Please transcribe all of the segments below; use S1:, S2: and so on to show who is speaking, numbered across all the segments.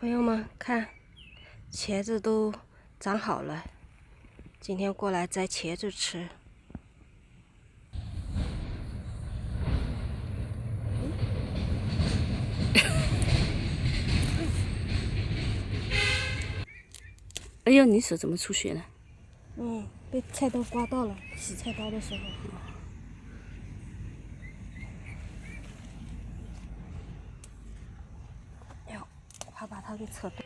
S1: 朋友们看，茄子都长好了，今天过来摘茄子吃。
S2: 哎呦，你手怎么出血了？
S1: 被菜刀刮到了，洗菜刀的时候。哎呦，怕把它给扯断。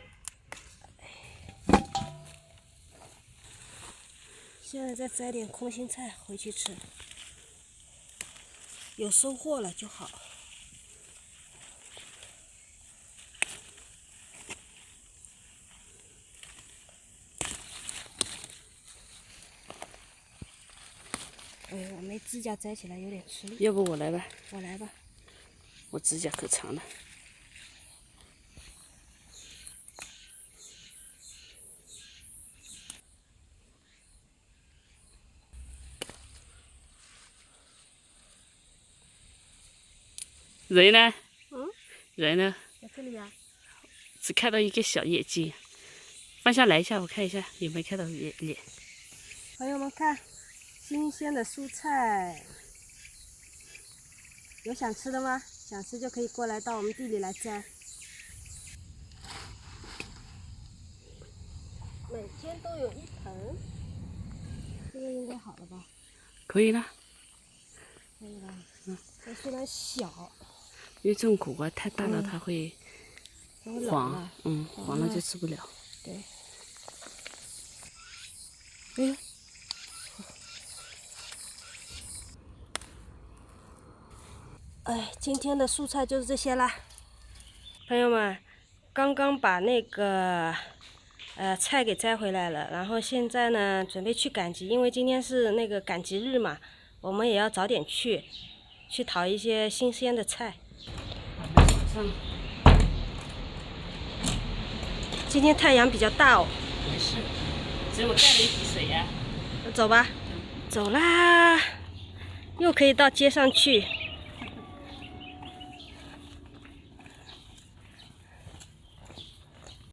S1: 现在再摘点空心菜回去吃，有收获了就好。哎，我没指甲摘起来有点吃力。
S2: 要不我来吧？
S1: 我来吧。
S2: 我指甲可长了。人呢？人呢？
S1: 在这里呀。
S2: 只看到一个小眼睛。放下来一下，我看一下有没有看到脸。
S1: 朋友们看，新鲜的蔬菜，有想吃的吗？想吃就可以过来到我们地里来摘。每天都有一盆，这个应该好了吧？
S2: 可以了。
S1: 可以了。它虽然小，
S2: 因为这种苦瓜太大了，它会黄。黄了就吃不了。
S1: 对。今天的蔬菜就是这些啦，朋友们，刚刚把那个菜给摘回来了，然后现在呢准备去赶集，因为今天是那个赶集日嘛，我们也要早点去淘一些新鲜的菜。今天太阳比较大哦。
S2: 没事，只有我带了一瓶水呀。
S1: 走吧，走啦，又可以到街上去。